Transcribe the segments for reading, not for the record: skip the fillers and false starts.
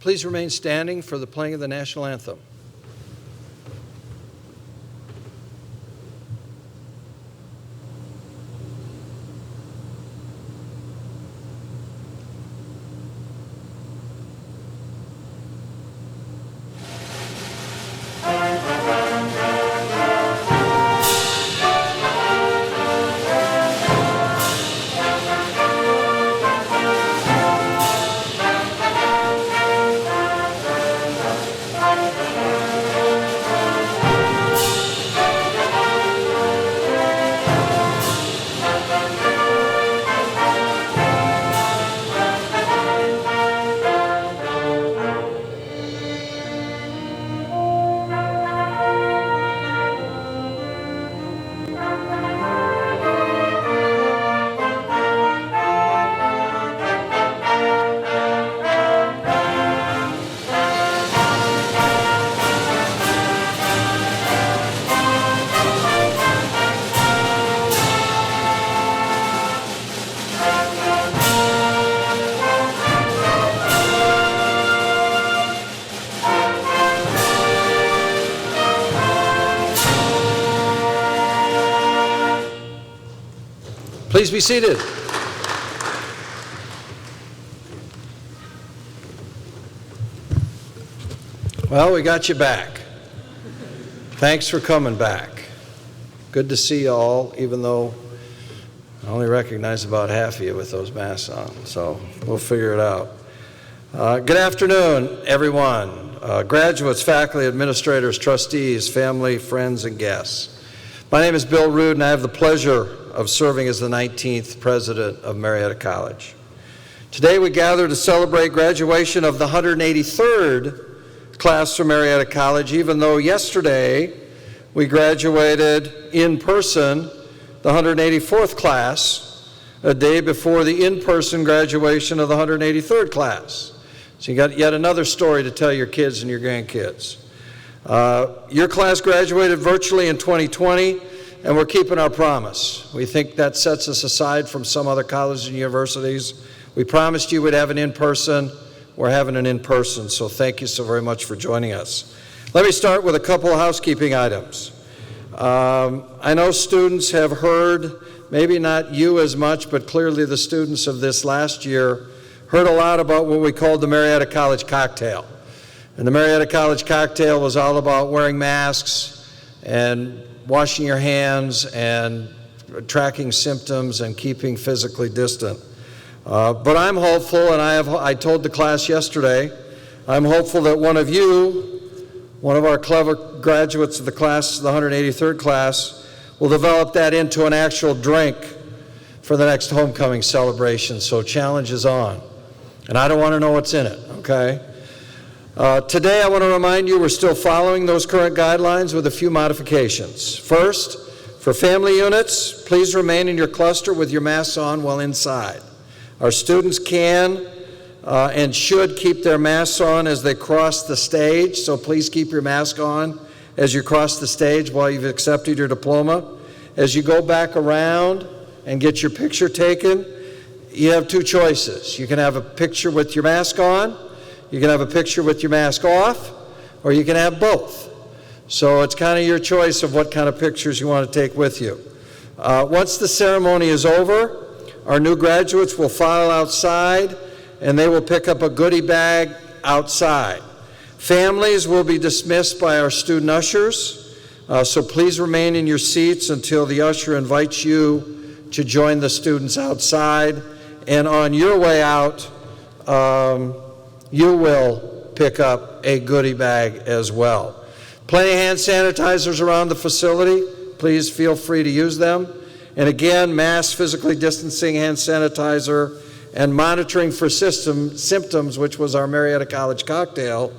Please remain standing for the playing of the national anthem. Please be seated. Well, we got you back. Thanks for coming back. Good to see you all, even though I only recognize about half of you with those masks on, so we'll figure it out. Good afternoon, everyone. Graduates, faculty, administrators, trustees, family, friends, and guests. My name is Bill Rude, and I have the pleasure of serving as the 19th president of Marietta College. Today we gather to celebrate graduation of the 183rd class from Marietta College, even though yesterday we graduated in person the 184th class, a day before the in-person graduation of the 183rd class. So you got yet another story to tell your kids and your grandkids. Your class graduated virtually in 2020, and we're keeping our promise. We think that sets us aside from some other colleges and universities. We promised you we'd have an in-person. We're having an in-person, so thank you so very much for joining us. Let me start with a couple of housekeeping items. I know students have heard, maybe not you as much, but clearly the students of this last year heard a lot about what we called the Marietta College cocktail. And the Marietta College cocktail was all about wearing masks and washing your hands and tracking symptoms and keeping physically distant. But I'm hopeful, and I told the class yesterday, I'm hopeful that one of our clever graduates of the class, the 183rd class, will develop that into an actual drink for the next homecoming celebration. So challenge is on. And I don't want to know what's in it, okay? Today I want to remind you we're still following those current guidelines with a few modifications. First, for family units, please remain in your cluster with your masks on while inside. Our students can and should keep their masks on as they cross the stage, so please keep your mask on as you cross the stage while you've accepted your diploma. As you go back around and get your picture taken, you have two choices. You can have a picture with your mask on, you can have a picture with your mask off, or you can have both. So it's kind of your choice of what kind of pictures you want to take with you. Once the ceremony is over, our new graduates will file outside and they will pick up a goodie bag outside. Families will be dismissed by our student ushers, so please remain in your seats until the usher invites you to join the students outside. And on your way out, you will pick up a goodie bag as well. Plenty of hand sanitizers around the facility. Please feel free to use them. And again, mask, physically distancing, hand sanitizer, and monitoring for symptoms, which was our Marietta College cocktail.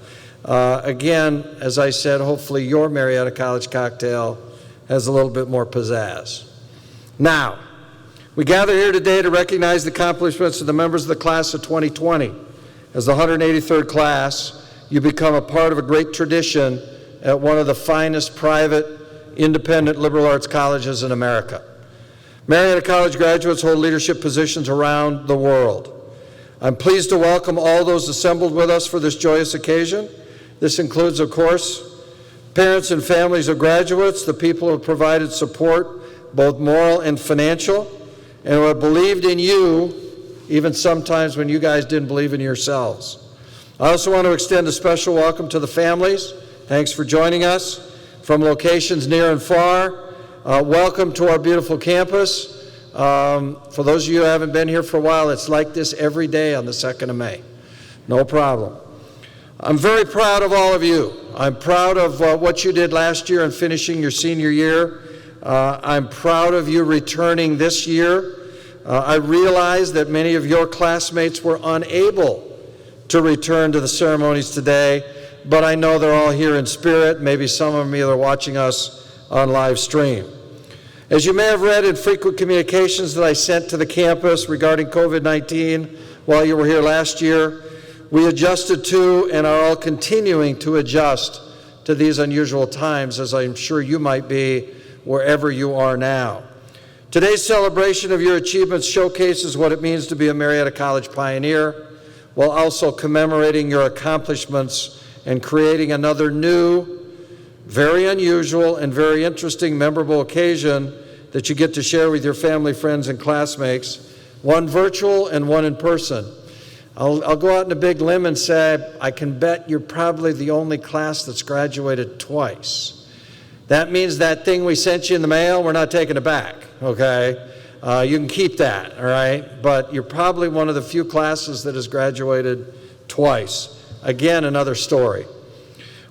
Again, as I said, hopefully your Marietta College cocktail has a little bit more pizzazz. Now, we gather here today to recognize the accomplishments of the members of the class of 2020. As the 183rd class, you become a part of a great tradition at one of the finest private, independent liberal arts colleges in America. Marietta College graduates hold leadership positions around the world. I'm pleased to welcome all those assembled with us for this joyous occasion. This includes, of course, parents and families of graduates, the people who have provided support, both moral and financial, and who have believed in you, even sometimes when you guys didn't believe in yourselves. I also want to extend a special welcome to the families. Thanks for joining us from locations near and far. Welcome to our beautiful campus. For those of you who haven't been here for a while, it's like this every day on the 2nd of May. No problem. I'm very proud of all of you. I'm proud of what you did last year in finishing your senior year. I'm proud of you returning this year. I realize that many of your classmates were unable to return to the ceremonies today, but I know they're all here in spirit. Maybe some of them are watching us on live stream. As you may have read in frequent communications that I sent to the campus regarding COVID-19 while you were here last year, we adjusted to and are all continuing to adjust to these unusual times, as I'm sure you might be wherever you are now. Today's celebration of your achievements showcases what it means to be a Marietta College pioneer, while also commemorating your accomplishments and creating another new, very unusual, and very interesting, memorable occasion that you get to share with your family, friends, and classmates, one virtual and one in person. I'll go out on a big limb and say, I can bet you're probably the only class that's graduated twice. That means that thing we sent you in the mail, we're not taking it back, okay? You can keep that, all right? But you're probably one of the few classes that has graduated twice. Again, another story.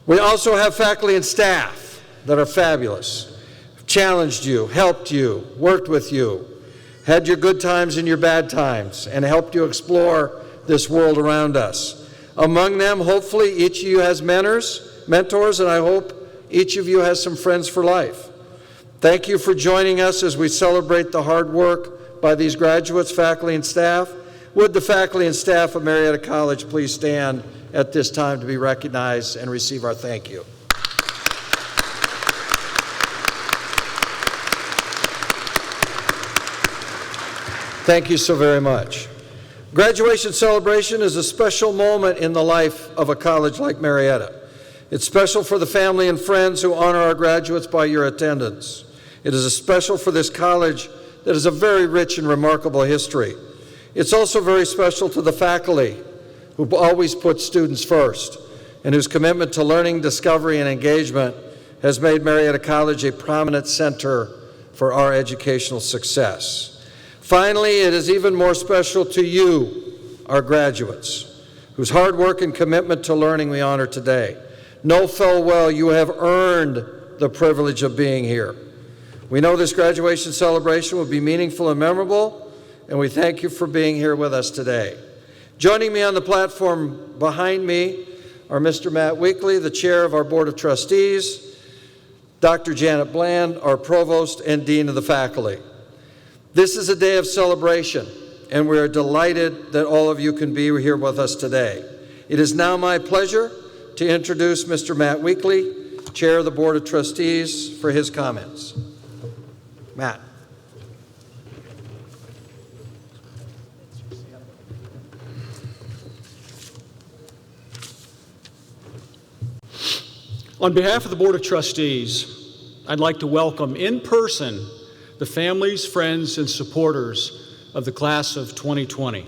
We also have faculty and staff that are fabulous, challenged you, helped you, worked with you, had your good times and your bad times, and helped you explore this world around us. Among them, hopefully, each of you has mentors, and I hope each of you has some friends for life. Thank you for joining us as we celebrate the hard work by these graduates, faculty, and staff. Would the faculty and staff of Marietta College please stand at this time to be recognized and receive our thank you. Thank you so very much. Graduation celebration is a special moment in the life of a college like Marietta. It's special for the family and friends who honor our graduates by your attendance. It is special for this college that has a very rich and remarkable history. It's also very special to the faculty who always put students first and whose commitment to learning, discovery, and engagement has made Marietta College a prominent center for our educational success. Finally, it is even more special to you, our graduates, whose hard work and commitment to learning we honor today. Know full well you have earned the privilege of being here. We know this graduation celebration will be meaningful and memorable, and we thank you for being here with us today. Joining me on the platform behind me are Mr. Matt Weekly, the chair of our Board of Trustees, Dr. Janet Bland, our provost and dean of the faculty. This is a day of celebration, and we are delighted that all of you can be here with us today. It is now my pleasure to introduce Mr. Matt Weekly, chair of the Board of Trustees, for his comments. Matt. On behalf of the Board of Trustees, I'd like to welcome in person the families, friends, and supporters of the class of 2020.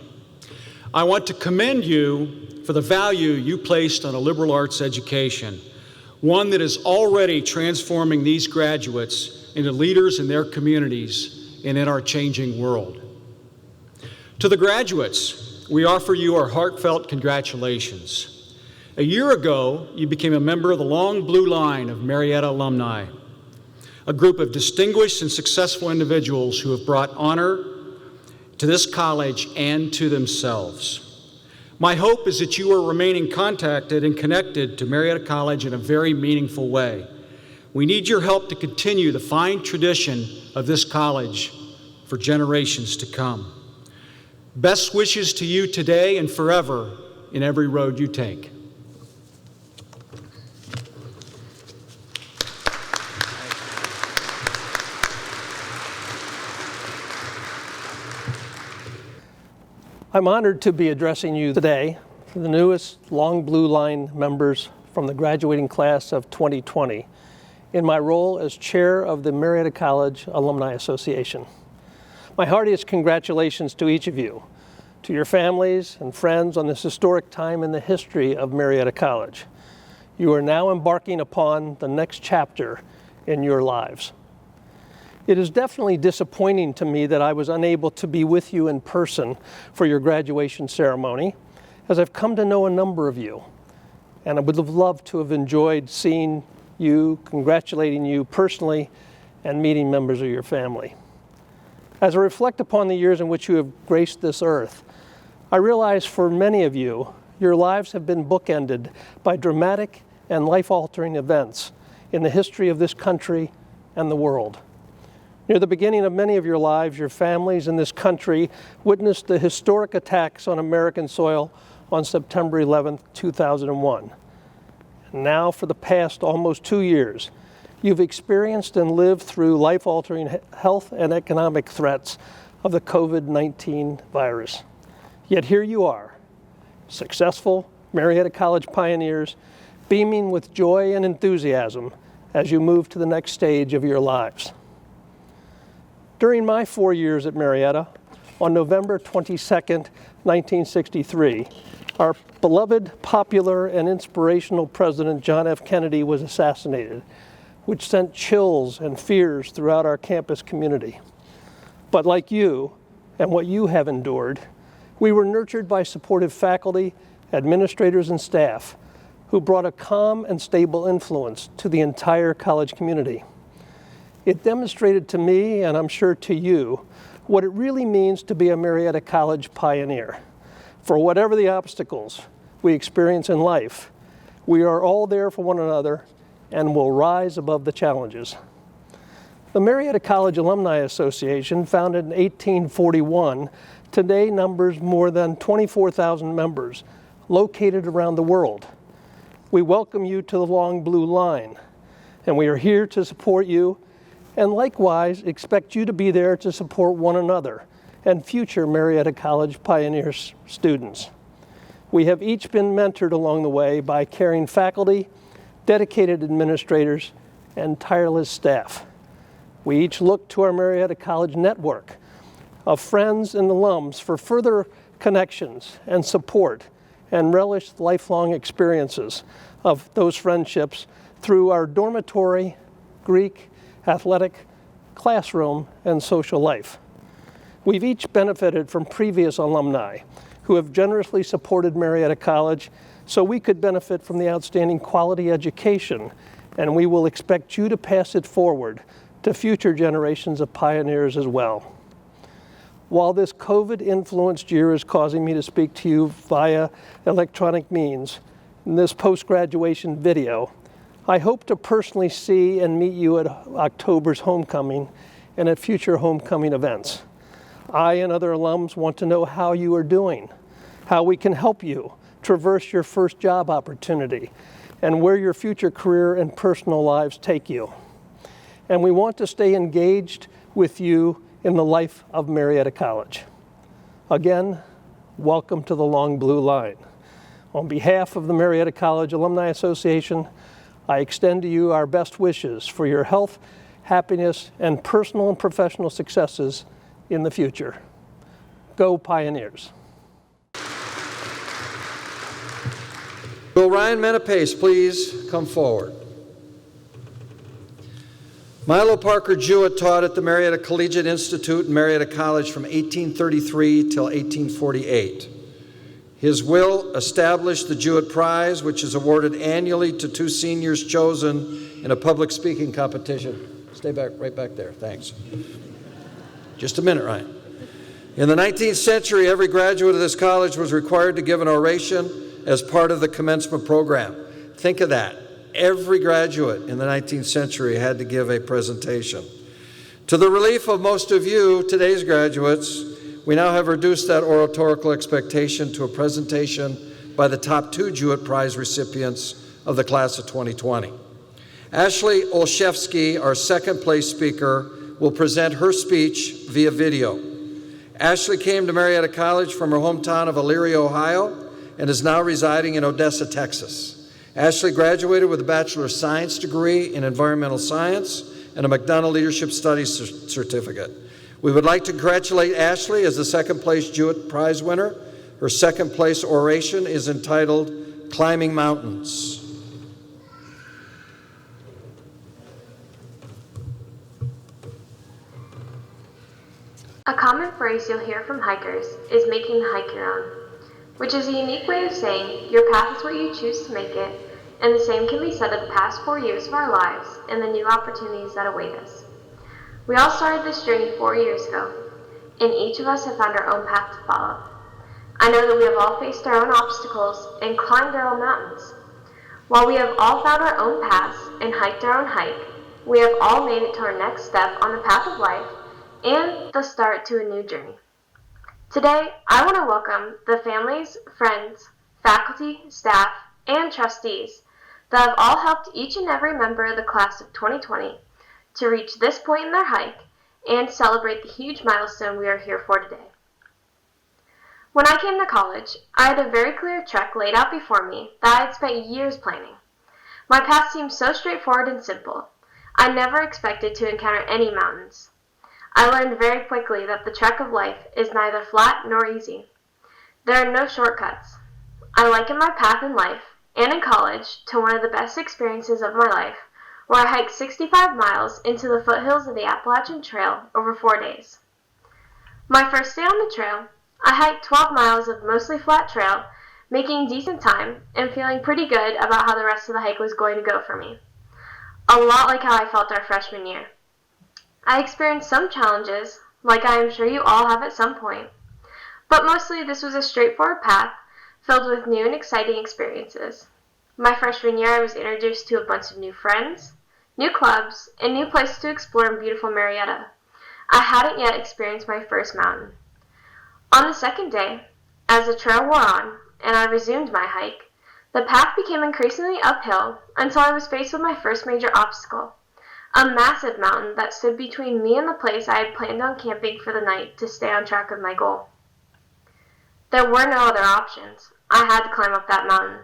I want to commend you for the value you placed on a liberal arts education, one that is already transforming these graduates into leaders in their communities and in our changing world. To the graduates, we offer you our heartfelt congratulations. A year ago, you became a member of the long blue line of Marietta alumni, a group of distinguished and successful individuals who have brought honor to this college and to themselves. My hope is that you are remaining contacted and connected to Marietta College in a very meaningful way. We need your help to continue the fine tradition of this college for generations to come. Best wishes to you today and forever in every road you take. I'm honored to be addressing you today, the newest Long Blue Line members from the graduating class of 2020, in my role as chair of the Marietta College Alumni Association. My heartiest congratulations to each of you, to your families and friends on this historic time in the history of Marietta College. You are now embarking upon the next chapter in your lives. It is definitely disappointing to me that I was unable to be with you in person for your graduation ceremony, as I've come to know a number of you, and I would have loved to have enjoyed seeing you, congratulating you personally, and meeting members of your family. As I reflect upon the years in which you have graced this earth, I realize for many of you, your lives have been bookended by dramatic and life-altering events in the history of this country and the world. Near the beginning of many of your lives, your families in this country witnessed the historic attacks on American soil on September 11, 2001. And now, for the past almost 2 years, you've experienced and lived through life-altering health and economic threats of the COVID-19 virus. Yet here you are, successful Marietta College pioneers, beaming with joy and enthusiasm as you move to the next stage of your lives. During my 4 years at Marietta, on November 22nd, 1963, our beloved, popular, and inspirational President John F. Kennedy was assassinated, which sent chills and fears throughout our campus community. But like you, and what you have endured, we were nurtured by supportive faculty, administrators, and staff who brought a calm and stable influence to the entire college community. It demonstrated to me, and I'm sure to you, what it really means to be a Marietta College pioneer. For whatever the obstacles we experience in life, we are all there for one another and will rise above the challenges. The Marietta College Alumni Association, founded in 1841, today numbers more than 24,000 members located around the world. We welcome you to the Long Blue Line, and we are here to support you, and likewise expect you to be there to support one another and future Marietta College Pioneer students. We have each been mentored along the way by caring faculty, dedicated administrators, and tireless staff. We each look to our Marietta College network of friends and alums for further connections and support, and relish lifelong experiences of those friendships through our dormitory, Greek, athletic, classroom, and social life. We've each benefited from previous alumni who have generously supported Marietta College so we could benefit from the outstanding quality education, and we will expect you to pass it forward to future generations of pioneers as well. While this COVID-influenced year is causing me to speak to you via electronic means in this post-graduation video, I hope to personally see and meet you at October's homecoming and at future homecoming events. I and other alums want to know how you are doing, how we can help you traverse your first job opportunity, and where your future career and personal lives take you. And we want to stay engaged with you in the life of Marietta College. Again, welcome to the Long Blue Line. On behalf of the Marietta College Alumni Association, I extend to you our best wishes for your health, happiness, and personal and professional successes in the future. Go Pioneers. Will Ryan Menapace please come forward? Milo Parker Jewett taught at the Marietta Collegiate Institute and Marietta College from 1833 till 1848. His will established the Jewett Prize, which is awarded annually to 2 seniors chosen in a public speaking competition. Stay back, right back there, thanks. Just a minute, Ryan. In the 19th century, every graduate of this college was required to give an oration as part of the commencement program. Think of that. Every graduate in the 19th century had to give a presentation. To the relief of most of you, today's graduates, we now have reduced that oratorical expectation to a presentation by the top 2 Jewett Prize recipients of the class of 2020. Ashley Olszewski, our second place speaker, will present her speech via video. Ashley came to Marietta College from her hometown of Elyria, Ohio, and is now residing in Odessa, Texas. Ashley graduated with a Bachelor of Science degree in Environmental Science and a McDonough Leadership Studies certificate. We would like to congratulate Ashley as the second place Jewett Prize winner. Her second place oration is entitled Climbing Mountains. A common phrase you'll hear from hikers is making the hike your own, which is a unique way of saying your path is what you choose to make it, and the same can be said of the past 4 years of our lives and the new opportunities that await us. We all started this journey 4 years ago, and each of us have found our own path to follow. I know that we have all faced our own obstacles and climbed our own mountains. While we have all found our own paths and hiked our own hike, we have all made it to our next step on the path of life and the start to a new journey. Today, I want to welcome the families, friends, faculty, staff, and trustees that have all helped each and every member of the class of 2020 to reach this point in their hike and celebrate the huge milestone we are here for today. When I came to college, I had a very clear trek laid out before me that I had spent years planning. My path seemed so straightforward and simple. I never expected to encounter any mountains. I learned very quickly that the trek of life is neither flat nor easy. There are no shortcuts. I liken my path in life and in college to one of the best experiences of my life, where I hiked 65 miles into the foothills of the Appalachian Trail over 4 days. My first day on the trail, I hiked 12 miles of mostly flat trail, making decent time and feeling pretty good about how the rest of the hike was going to go for me. A lot like how I felt our freshman year. I experienced some challenges, like I am sure you all have at some point, but mostly this was a straightforward path filled with new and exciting experiences. My freshman year, I was introduced to a bunch of new friends, new clubs, and new places to explore in beautiful Marietta. I hadn't yet experienced my first mountain. On the second day, as the trail wore on and I resumed my hike, the path became increasingly uphill until I was faced with my first major obstacle. A massive mountain that stood between me and the place I had planned on camping for the night to stay on track of my goal. There were no other options. I had to climb up that mountain.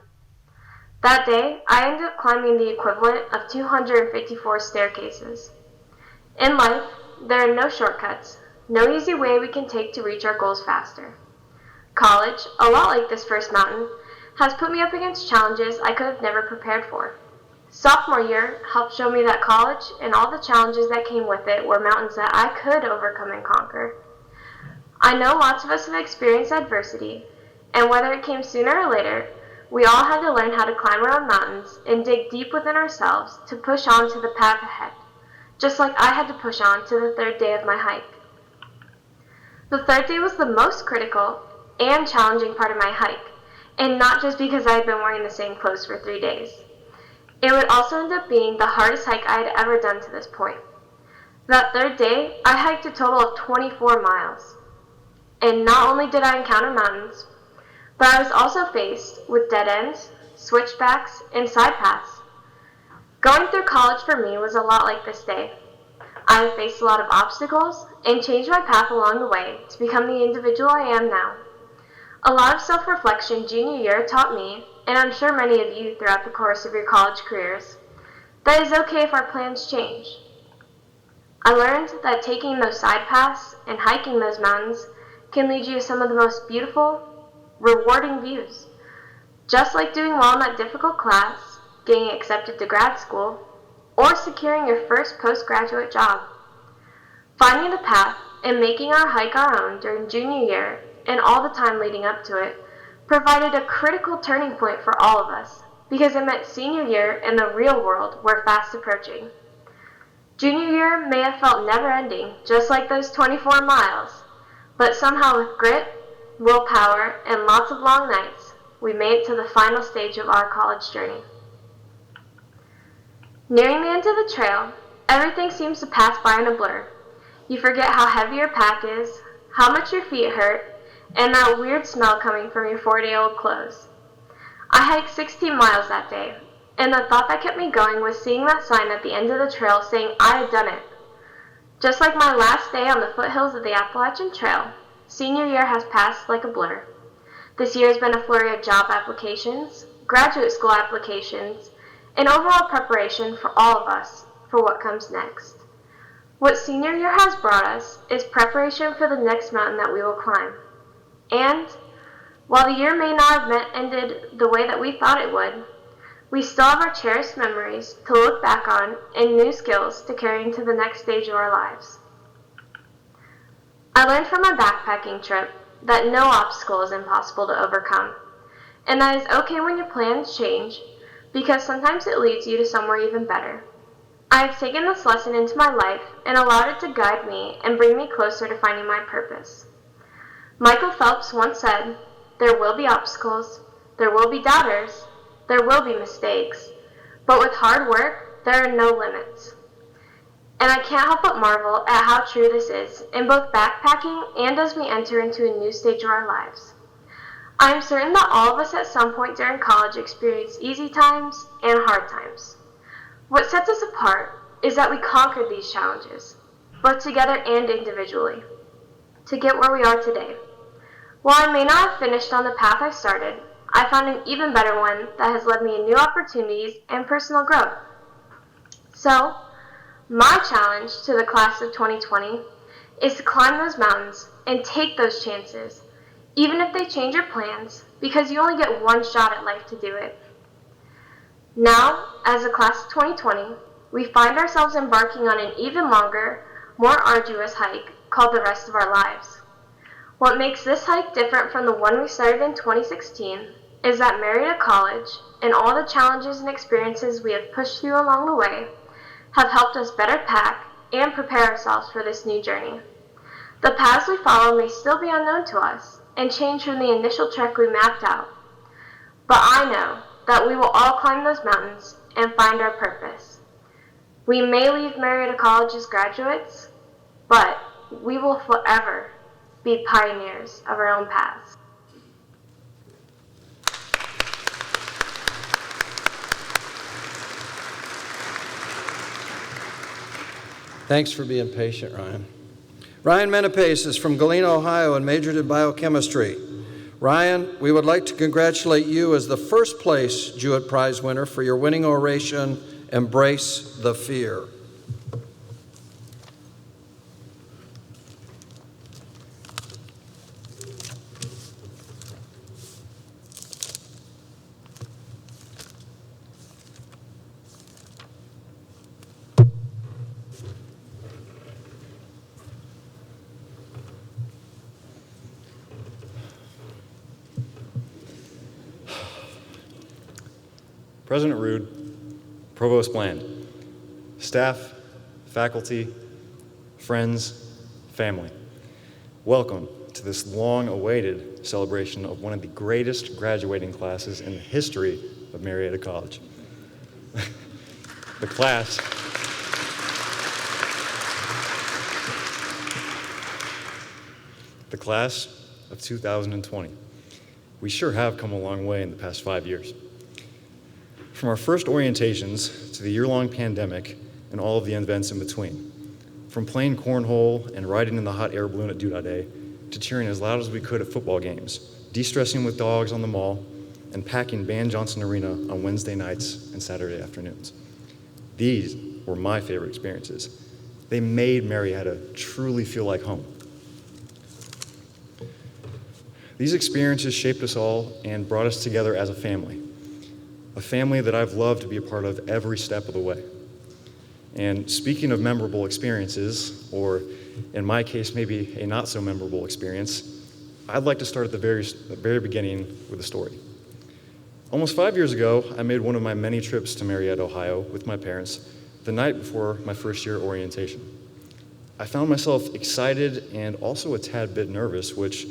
That day, I ended up climbing the equivalent of 254 staircases. In life, there are no shortcuts, no easy way we can take to reach our goals faster. College, a lot like this first mountain, has put me up against challenges I could have never prepared for. Sophomore year helped show me that college and all the challenges that came with it were mountains that I could overcome and conquer. I know lots of us have experienced adversity, and whether it came sooner or later, we all had to learn how to climb our own mountains and dig deep within ourselves to push on to the path ahead, just like I had to push on to the third day of my hike. The third day was the most critical and challenging part of my hike, and not just because I had been wearing the same clothes for 3 days. It would also end up being the hardest hike I had ever done to this point. That third day, I hiked a total of 24 miles. And not only did I encounter mountains, but I was also faced with dead ends, switchbacks, and side paths. Going through college for me was a lot like this day. I have faced a lot of obstacles and changed my path along the way to become the individual I am now. A lot of self-reflection junior year taught me, and I'm sure many of you throughout the course of your college careers, that it is okay if our plans change. I learned that taking those side paths and hiking those mountains can lead you to some of the most beautiful, rewarding views. Just like doing well in that difficult class, getting accepted to grad school, or securing your first postgraduate job. Finding the path and making our hike our own during junior year and all the time leading up to it provided a critical turning point for all of us, because it meant senior year and the real world were fast approaching. Junior year may have felt never-ending, just like those 24 miles, but somehow with grit, willpower, and lots of long nights, we made it to the final stage of our college journey. Nearing the end of the trail, everything seems to pass by in a blur. You forget how heavy your pack is, how much your feet hurt, and that weird smell coming from your 4-day-old clothes. I hiked 16 miles that day, and the thought that kept me going was seeing that sign at the end of the trail saying I had done it. Just like my last day on the foothills of the Appalachian Trail, senior year has passed like a blur. This year has been a flurry of job applications, graduate school applications, and overall preparation for all of us for what comes next. What senior year has brought us is preparation for the next mountain that we will climb. And while the year may not have ended the way that we thought it would, we still have our cherished memories to look back on and new skills to carry into the next stage of our lives. I learned from my backpacking trip that no obstacle is impossible to overcome, and that it's okay when your plans change, because sometimes it leads you to somewhere even better. I have taken this lesson into my life and allowed it to guide me and bring me closer to finding my purpose. Michael Phelps once said, "There will be obstacles, there will be doubters, there will be mistakes, but with hard work, there are no limits." And I can't help but marvel at how true this is in both backpacking and as we enter into a new stage of our lives. I am certain that all of us at some point during college experience easy times and hard times. What sets us apart is that we conquered these challenges, both together and individually, to get where we are today. While I may not have finished on the path I started, I found an even better one that has led me in new opportunities and personal growth. So, my challenge to the class of 2020 is to climb those mountains and take those chances, even if they change your plans, because you only get one shot at life to do it. Now, as a class of 2020, we find ourselves embarking on an even longer, more arduous hike called the rest of our lives. What makes this hike different from the one we started in 2016 is that Marietta College and all the challenges and experiences we have pushed through along the way have helped us better pack and prepare ourselves for this new journey. The paths we follow may still be unknown to us and change from the initial trek we mapped out, but I know that we will all climb those mountains and find our purpose. We may leave Marietta College as graduates, but we will forever be pioneers of our own paths. Thanks for being patient, Ryan. Ryan Menepace is from Galena, Ohio, and majored in biochemistry. Ryan, we would like to congratulate you as the first place Jewett Prize winner for your winning oration, Embrace the Fear. President Rude, Provost Bland, staff, faculty, friends, family, welcome to this long-awaited celebration of one of the greatest graduating classes in the history of Marietta College. The class of 2020. We sure have come a long way in the past 5 years. From our first orientations to the year-long pandemic and all of the events in between, from playing cornhole and riding in the hot air balloon at Doodah Day, to cheering as loud as we could at football games, de-stressing with dogs on the mall, and packing Van Johnson Arena on Wednesday nights and Saturday afternoons. These were my favorite experiences. They made Marietta truly feel like home. These experiences shaped us all and brought us together as a family that I've loved to be a part of every step of the way. And speaking of memorable experiences, or in my case, maybe a not so memorable experience, I'd like to start at the very beginning with a story. Almost 5 years ago, I made one of my many trips to Marietta, Ohio with my parents the night before my first year orientation. I found myself excited and also a tad bit nervous, which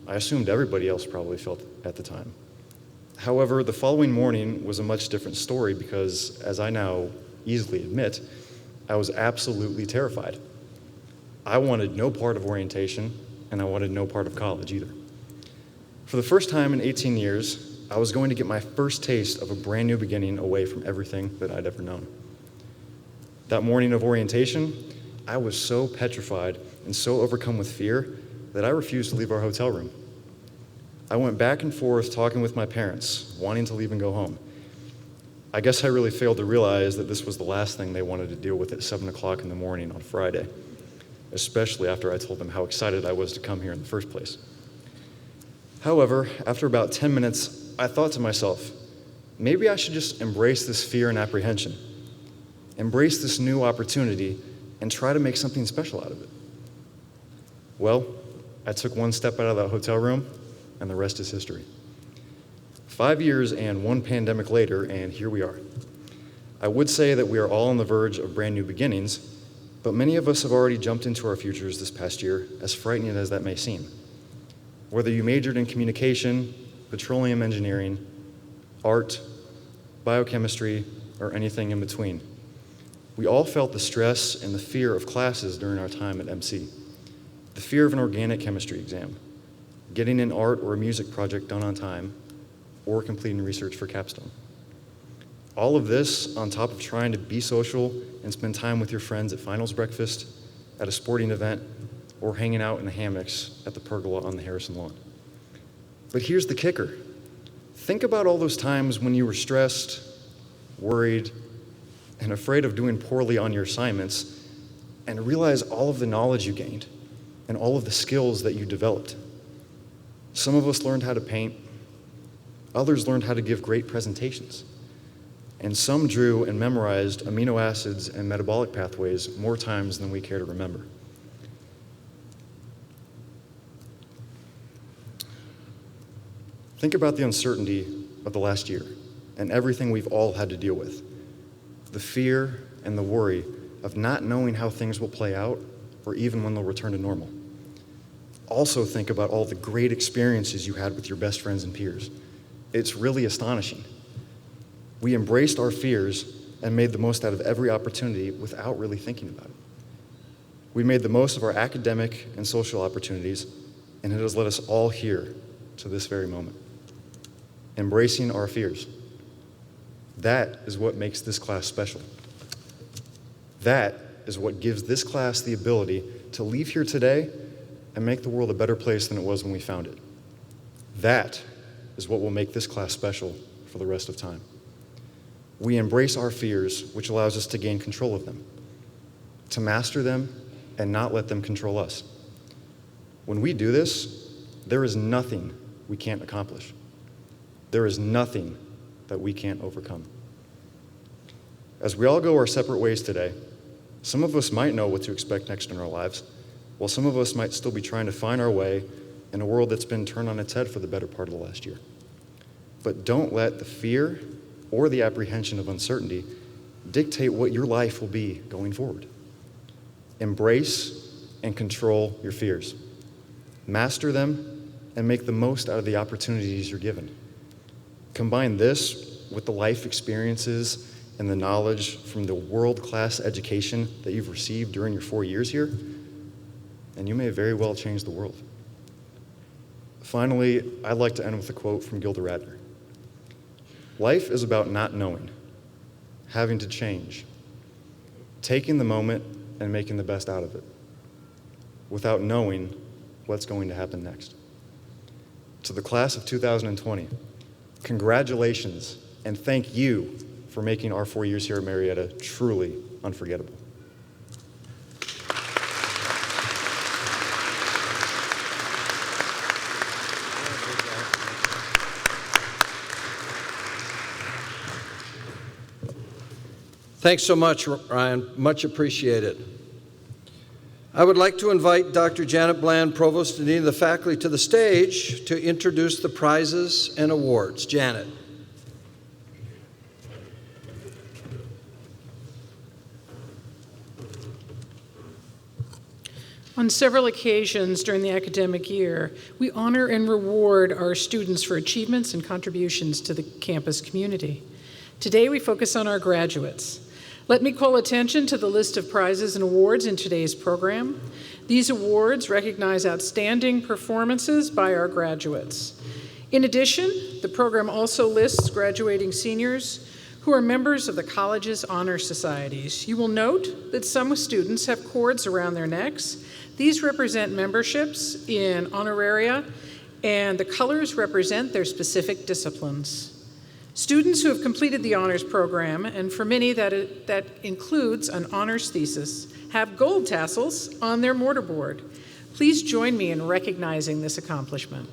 I assumed everybody else probably felt at the time. However, the following morning was a much different story because, as I now easily admit, I was absolutely terrified. I wanted no part of orientation, and I wanted no part of college either. For the first time in 18 years, I was going to get my first taste of a brand new beginning away from everything that I'd ever known. That morning of orientation, I was so petrified and so overcome with fear that I refused to leave our hotel room. I went back and forth talking with my parents, wanting to leave and go home. I guess I really failed to realize that this was the last thing they wanted to deal with at 7 o'clock in the morning on Friday, especially after I told them how excited I was to come here in the first place. However, after about 10 minutes, I thought to myself, maybe I should just embrace this fear and apprehension, embrace this new opportunity, and try to make something special out of it. Well, I took one step out of that hotel room, and the rest is history. 5 years and one pandemic later, and here we are. I would say that we are all on the verge of brand new beginnings, but many of us have already jumped into our futures this past year, as frightening as that may seem. Whether you majored in communication, petroleum engineering, art, biochemistry, or anything in between, we all felt the stress and the fear of classes during our time at MC. The fear of an organic chemistry exam, getting an art or a music project done on time, or completing research for capstone. All of this on top of trying to be social and spend time with your friends at finals breakfast, at a sporting event, or hanging out in the hammocks at the pergola on the Harrison lawn. But here's the kicker. Think about all those times when you were stressed, worried, and afraid of doing poorly on your assignments, and realize all of the knowledge you gained and all of the skills that you developed. Some of us learned how to paint, others learned how to give great presentations, and some drew and memorized amino acids and metabolic pathways more times than we care to remember. Think about the uncertainty of the last year and everything we've all had to deal with. The fear and the worry of not knowing how things will play out or even when they'll return to normal. Also think about all the great experiences you had with your best friends and peers. It's really astonishing. We embraced our fears and made the most out of every opportunity without really thinking about it. We made the most of our academic and social opportunities, and it has led us all here to this very moment. Embracing our fears. That is what makes this class special. That is what gives this class the ability to leave here today and make the world a better place than it was when we found it. That is what will make this class special for the rest of time. We embrace our fears, which allows us to gain control of them, to master them and not let them control us. When we do this, there is nothing we can't accomplish. There is nothing that we can't overcome. As we all go our separate ways today, some of us might know what to expect next in our lives, while some of us might still be trying to find our way in a world that's been turned on its head for the better part of the last year. But don't let the fear or the apprehension of uncertainty dictate what your life will be going forward. Embrace and control your fears. Master them and make the most out of the opportunities you're given. Combine this with the life experiences and the knowledge from the world-class education that you've received during your 4 years here, and you may very well change the world. Finally, I'd like to end with a quote from Gilda Radner. Life is about not knowing, having to change, taking the moment and making the best out of it, without knowing what's going to happen next. To the class of 2020, congratulations and thank you for making our 4 years here at Marietta truly unforgettable. Thanks so much, Ryan. Much appreciated. I would like to invite Dr. Janet Bland, Provost and Dean of the Faculty, to the stage to introduce the prizes and awards. Janet. On several occasions during the academic year, we honor and reward our students for achievements and contributions to the campus community. Today, we focus on our graduates. Let me call attention to the list of prizes and awards in today's program. These awards recognize outstanding performances by our graduates. In addition, the program also lists graduating seniors who are members of the college's honor societies. You will note that some students have cords around their necks. These represent memberships in honoraria, and the colors represent their specific disciplines. Students who have completed the honors program, and for many that includes an honors thesis, have gold tassels on their mortarboard. Please join me in recognizing this accomplishment.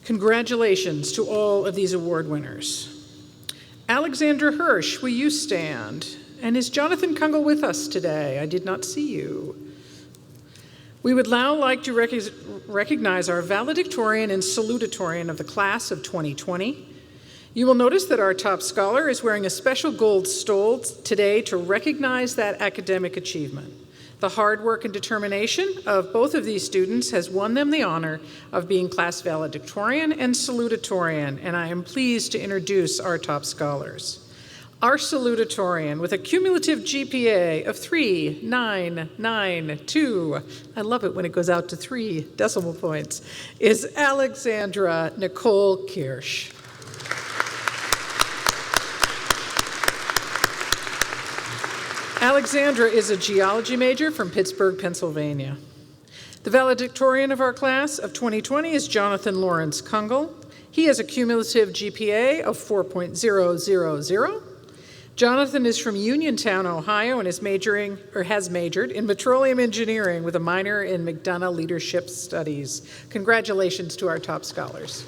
Congratulations to all of these award winners. Alexandra Hirsch, will you stand? And is Jonathan Kungle with us today? I did not see you. We would now like to recognize our valedictorian and salutatorian of the class of 2020. You will notice that our top scholar is wearing a special gold stole today to recognize that academic achievement. The hard work and determination of both of these students has won them the honor of being class valedictorian and salutatorian, and I am pleased to introduce our top scholars. Our salutatorian, with a cumulative GPA of 3.992, I love it when it goes out to 3 decimal points, is Alexandra Nicole Kirsch. Alexandra is a geology major from Pittsburgh, Pennsylvania. The valedictorian of our class of 2020 is Jonathan Lawrence Kungle. He has a cumulative GPA of 4.000. Jonathan is from Uniontown, Ohio, and has majored in petroleum engineering with a minor in McDonough Leadership Studies. Congratulations to our top scholars.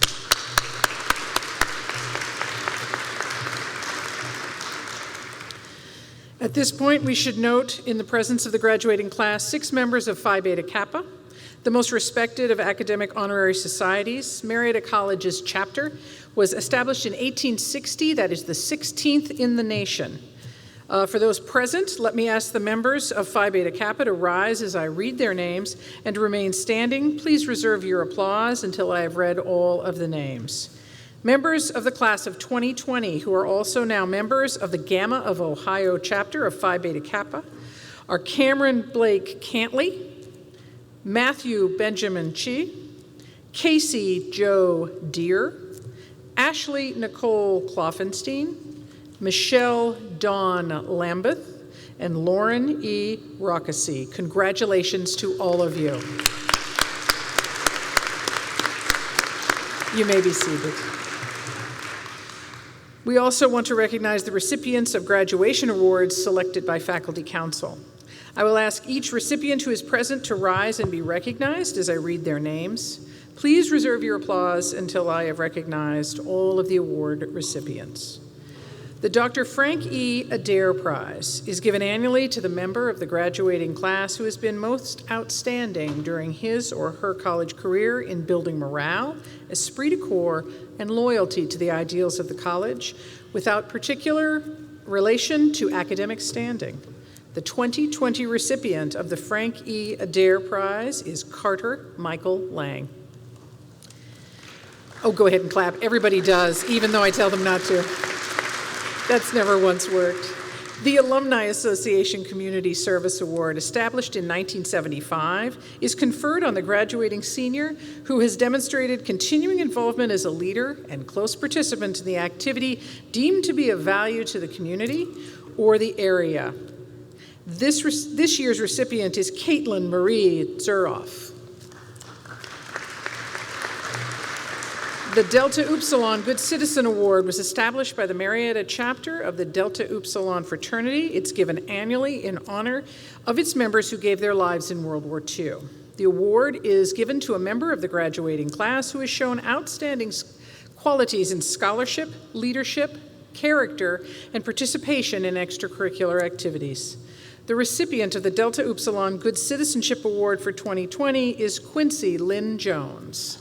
At this point, we should note, in the presence of the graduating class, 6 members of Phi Beta Kappa, the most respected of academic honorary societies. Marietta College's chapter was established in 1860. That is the 16th in the nation. For those present, let me ask the members of Phi Beta Kappa to rise as I read their names and to remain standing. Please reserve your applause until I have read all of the names. Members of the class of 2020, who are also now members of the Gamma of Ohio chapter of Phi Beta Kappa, are Cameron Blake Cantley, Matthew Benjamin Chi, Casey Joe Deere, Ashley Nicole Kloffenstein, Michelle Dawn Lambeth, and Lauren E. Rockesy. Congratulations to all of you. You may be seated. We also want to recognize the recipients of graduation awards selected by Faculty Council. I will ask each recipient who is present to rise and be recognized as I read their names. Please reserve your applause until I have recognized all of the award recipients. The Dr. Frank E. Adair Prize is given annually to the member of the graduating class who has been most outstanding during his or her college career in building morale, esprit de corps, and loyalty to the ideals of the college, without particular relation to academic standing. The 2020 recipient of the Frank E. Adair Prize is Carter Michael Lang. Oh, go ahead and clap. Everybody does, even though I tell them not to. That's never once worked. The Alumni Association Community Service Award, established in 1975, is conferred on the graduating senior who has demonstrated continuing involvement as a leader and close participant in the activity deemed to be of value to the community or the area. This year's recipient is Caitlin Marie Zuroff. The Delta Upsilon Good Citizen Award was established by the Marietta chapter of the Delta Upsilon fraternity. It's given annually in honor of its members who gave their lives in World War II. The award is given to a member of the graduating class who has shown outstanding qualities in scholarship, leadership, character, and participation in extracurricular activities. The recipient of the Delta Upsilon Good Citizenship Award for 2020 is Quincy Lynn Jones.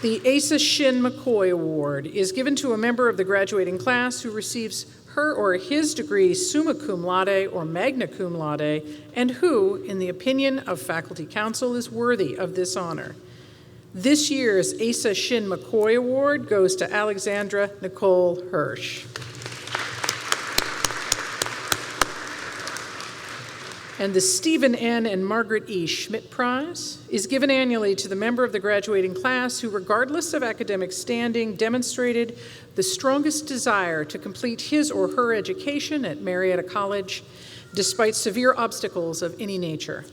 The Asa Shin McCoy Award is given to a member of the graduating class who receives her or his degree summa cum laude or magna cum laude, and who, in the opinion of Faculty Council, is worthy of this honor. This year's Asa Shin McCoy Award goes to Alexandra Nicole Hirsch. And the Stephen N. and Margaret E. Schmidt Prize is given annually to the member of the graduating class who, regardless of academic standing, demonstrated the strongest desire to complete his or her education at Marietta College despite severe obstacles of any nature.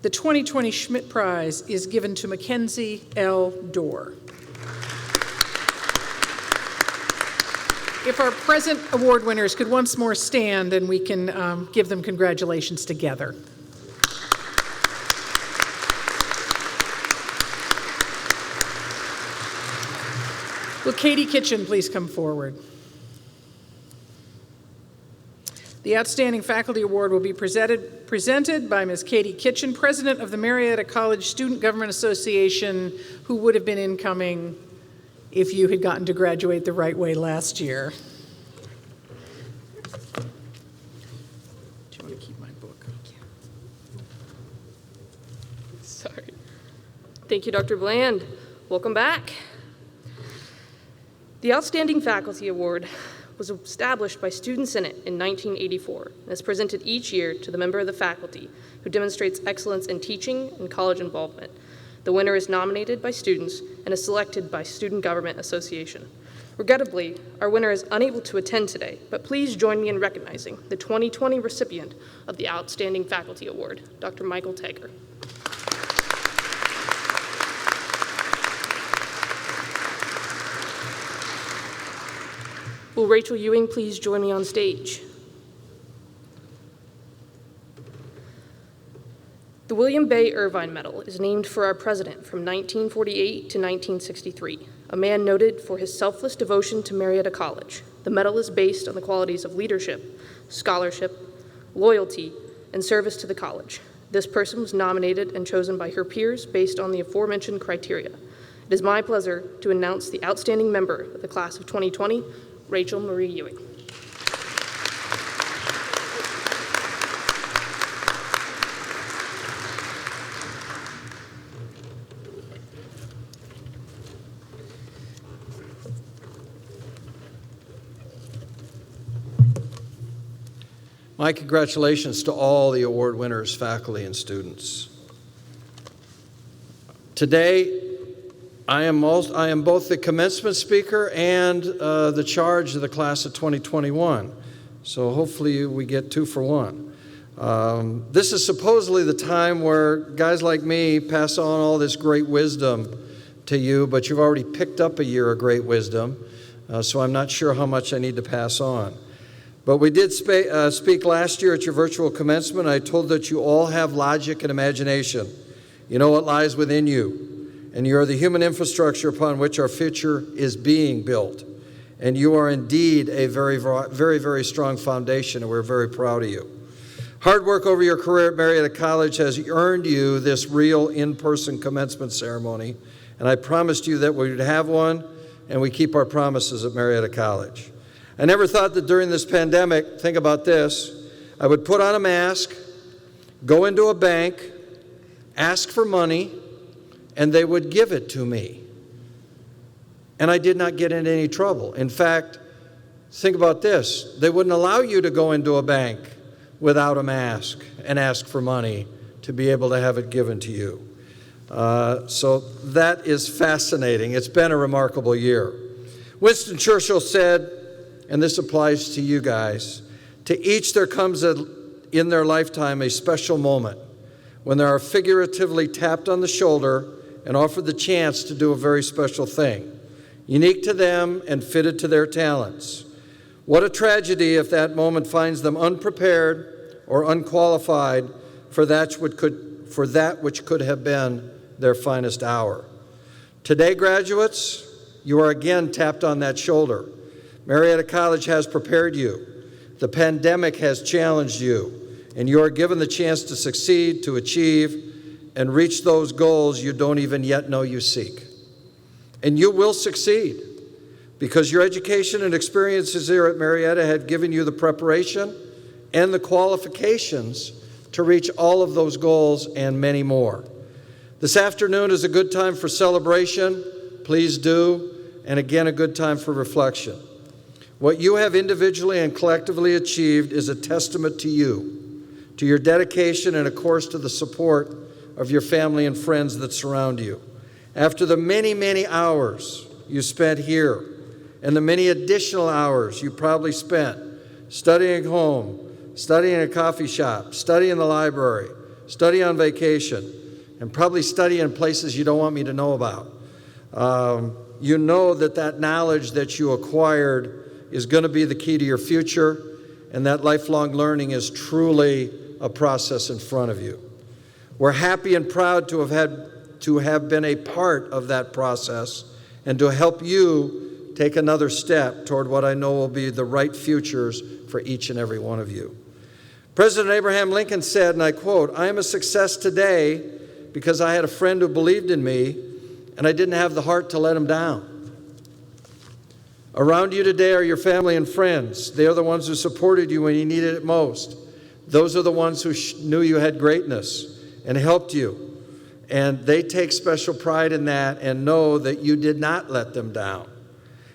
The 2020 Schmidt Prize is given to Mackenzie L. Dorr. If our present award winners could once more stand, and we can give them congratulations together. Will Katie Kitchen please come forward? The Outstanding Faculty Award will be presented by Ms. Katie Kitchen, President of the Marietta College Student Government Association, who would have been incoming if you had gotten to graduate the right way last year. Do you want to keep my book? Sorry. Thank you, Dr. Bland. Welcome back. The Outstanding Faculty Award was established by Student Senate in 1984 and is presented each year to the member of the faculty who demonstrates excellence in teaching and college involvement. The winner is nominated by students and is selected by Student Government Association. Regrettably, our winner is unable to attend today, but please join me in recognizing the 2020 recipient of the Outstanding Faculty Award, Dr. Michael Tager. Will Rachel Ewing please join me on stage? The William Bay Irvine Medal is named for our president from 1948 to 1963, a man noted for his selfless devotion to Marietta College. The medal is based on the qualities of leadership, scholarship, loyalty, and service to the college. This person was nominated and chosen by her peers based on the aforementioned criteria. It is my pleasure to announce the outstanding member of the class of 2020, Rachel Marie Ewing. My congratulations to all the award winners, faculty, and students. Today, I am both the commencement speaker and the charge of the class of 2021. So hopefully we get 2 for 1. This is supposedly the time where guys like me pass on all this great wisdom to you, but you've already picked up a year of great wisdom, so I'm not sure how much I need to pass on. But we did speak last year at your virtual commencement. I told that you all have logic and imagination. You know what lies within you, and you are the human infrastructure upon which our future is being built. And you are indeed a very, very, very strong foundation, and we're very proud of you. Hard work over your career at Marietta College has earned you this real in-person commencement ceremony, and I promised you that we would have one, and we keep our promises at Marietta College. I never thought that during this pandemic, think about this, I would put on a mask, go into a bank, ask for money, and they would give it to me. And I did not get into any trouble. In fact, think about this, they wouldn't allow you to go into a bank without a mask and ask for money to be able to have it given to you. So that is fascinating. It's been a remarkable year. Winston Churchill said, and this applies to you guys, to each there comes in their lifetime a special moment when they are figuratively tapped on the shoulder and offered the chance to do a very special thing, unique to them and fitted to their talents. What a tragedy if that moment finds them unprepared or unqualified for that which could have been their finest hour. Today, graduates, you are again tapped on that shoulder. Marietta College has prepared you. The pandemic has challenged you, and you are given the chance to succeed, to achieve, and reach those goals you don't even yet know you seek. And you will succeed, because your education and experiences here at Marietta have given you the preparation and the qualifications to reach all of those goals and many more. This afternoon is a good time for celebration, please do, and again a good time for reflection. What you have individually and collectively achieved is a testament to you, to your dedication, and of course to the support of your family and friends that surround you. After the many, many hours you spent here and the many additional hours you probably spent studying at home, studying in a coffee shop, studying in the library, studying on vacation, and probably studying in places you don't want me to know about, you know that knowledge that you acquired is going to be the key to your future, and that lifelong learning is truly a process in front of you. We're happy and proud to have been a part of that process and to help you take another step toward what I know will be the right futures for each and every one of you. President Abraham Lincoln said, and I quote, "I am a success today because I had a friend who believed in me and I didn't have the heart to let him down." Around you today are your family and friends. They are the ones who supported you when you needed it most. Those are the ones who knew you had greatness and helped you. And they take special pride in that and know that you did not let them down.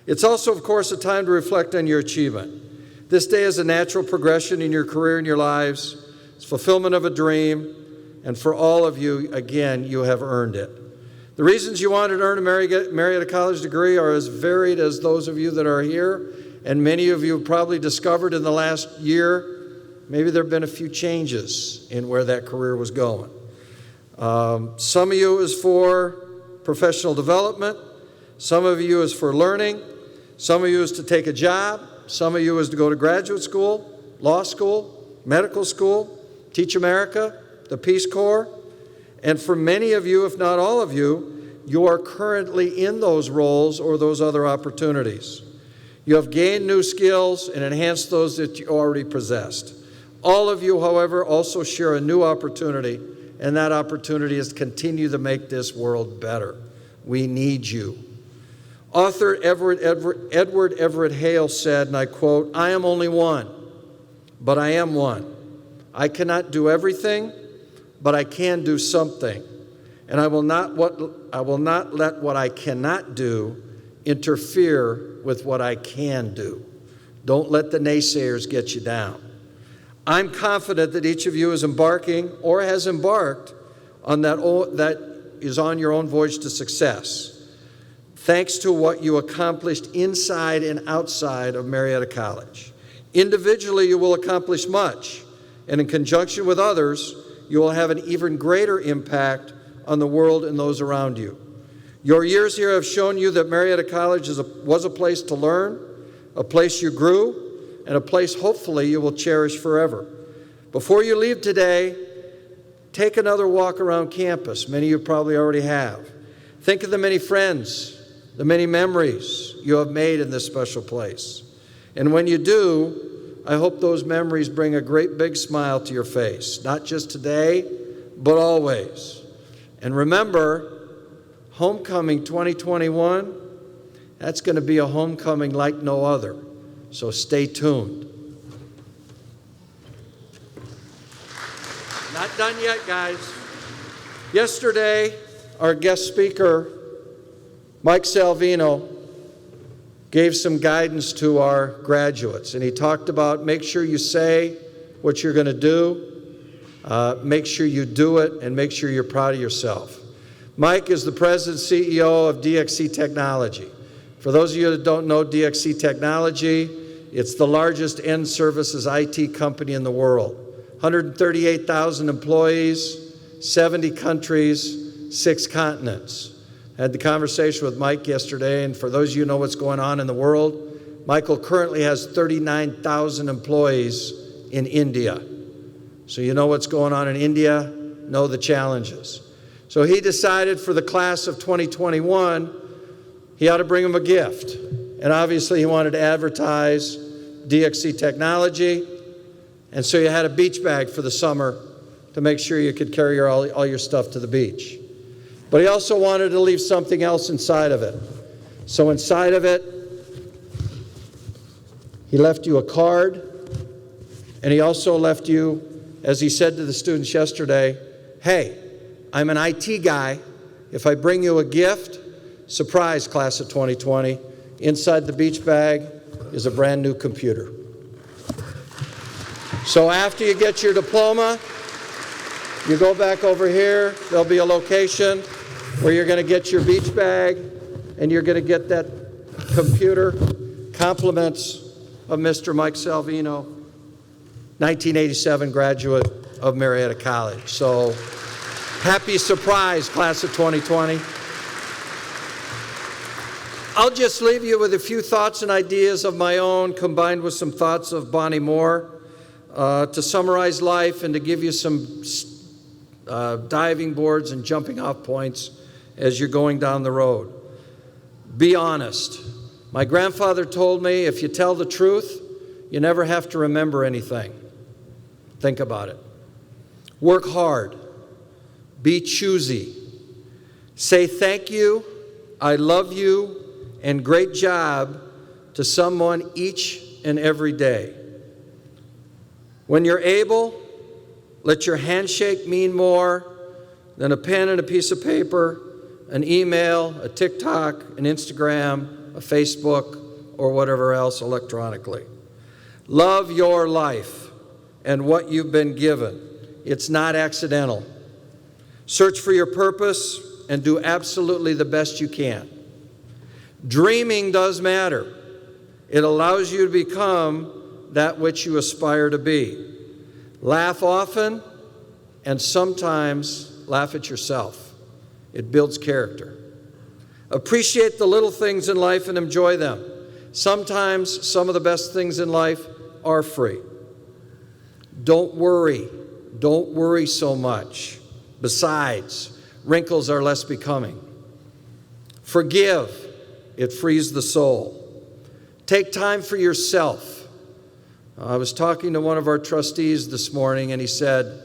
It's also, of course, a time to reflect on your achievement. This day is a natural progression in your career and your lives. It's fulfillment of a dream. And for all of you, again, you have earned it. The reasons you wanted to earn a Marietta College degree are as varied as those of you that are here, and many of you have probably discovered in the last year, maybe there have been a few changes in where that career was going. Some of you is for professional development, some of you is for learning, some of you is to take a job, some of you is to go to graduate school, law school, medical school, Teach America, the Peace Corps. And for many of you, if not all of you, you are currently in those roles or those other opportunities. You have gained new skills and enhanced those that you already possessed. All of you, however, also share a new opportunity, and that opportunity is to continue to make this world better. We need you. Author Edward Everett Hale said, and I quote, "I am only one, but I am one. I cannot do everything, but I can do something. And I will not let what I cannot do interfere with what I can do." Don't let the naysayers get you down. I'm confident that each of you is embarking or has embarked on that is on your own voyage to success, thanks to what you accomplished inside and outside of Marietta College. Individually, you will accomplish much, and in conjunction with others, you will have an even greater impact on the world and those around you. Your years here have shown you that Marietta College was a place to learn, a place you grew, and a place hopefully you will cherish forever. Before you leave today, take another walk around campus. Many of you probably already have. Think of the many friends, the many memories you have made in this special place. And when you do, I hope those memories bring a great big smile to your face, not just today, but always. And remember, Homecoming 2021, that's going to be a homecoming like no other. So stay tuned. Not done yet, guys. Yesterday, our guest speaker, Mike Salvino, gave some guidance to our graduates, and he talked about make sure you say what you're going to do, make sure you do it, and make sure you're proud of yourself. Mike is the president and CEO of DXC Technology. For those of you that don't know DXC Technology, it's the largest end services IT company in the world. 138,000 employees, 70 countries, 6 continents. I had the conversation with Mike yesterday, and for those of you who know what's going on in the world, Michael currently has 39,000 employees in India. So you know what's going on in India, know the challenges. So he decided for the class of 2021, he ought to bring them a gift. And obviously he wanted to advertise DXC Technology, and so you had a beach bag for the summer to make sure you could carry all your stuff to the beach. But he also wanted to leave something else inside of it. So inside of it, he left you a card, and he also left you, as he said to the students yesterday, "Hey, I'm an IT guy. If I bring you a gift, surprise, class of 2020, inside the beach bag is a brand new computer." So after you get your diploma, you go back over here. There'll be a location where you're going to get your beach bag and you're going to get that computer. Compliments of Mr. Mike Salvino, 1987 graduate of Marietta College. So happy surprise, class of 2020. I'll just leave you with a few thoughts and ideas of my own, combined with some thoughts of Bonnie Moore, to summarize life and to give you some diving boards and jumping off points as you're going down the road. Be honest. My grandfather told me, if you tell the truth, you never have to remember anything. Think about it. Work hard. Be choosy. Say thank you, I love you, and great job to someone each and every day. When you're able, let your handshake mean more than a pen and a piece of paper, an email, a TikTok, an Instagram, a Facebook, or whatever else electronically. Love your life and what you've been given. It's not accidental. Search for your purpose and do absolutely the best you can. Dreaming does matter. It allows you to become that which you aspire to be. Laugh often, and sometimes laugh at yourself. It builds character. Appreciate the little things in life and enjoy them. Sometimes some of the best things in life are free. Don't worry. Don't worry so much. Besides, wrinkles are less becoming. Forgive. It frees the soul. Take time for yourself. I was talking to one of our trustees this morning, and he said,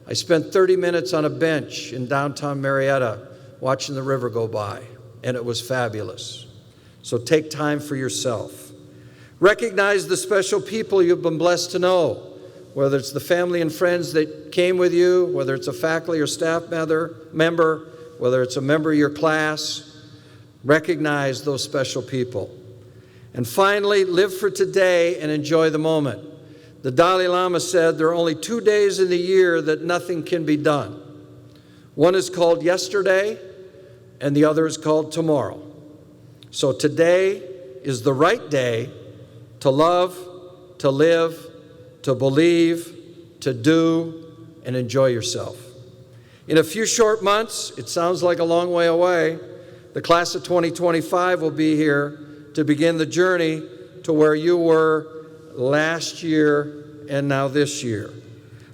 I spent 30 minutes on a bench in downtown Marietta watching the river go by, and it was fabulous. So take time for yourself. Recognize the special people you've been blessed to know, whether it's the family and friends that came with you, whether it's a faculty or staff member, whether it's a member of your class. Recognize those special people. And finally, live for today and enjoy the moment. The Dalai Lama said there are only 2 days in the year that nothing can be done. One is called yesterday, and the other is called tomorrow. So today is the right day to love, to live, to believe, to do, and enjoy yourself. In a few short months, it sounds like a long way away, the class of 2025 will be here to begin the journey to where you were last year and now this year.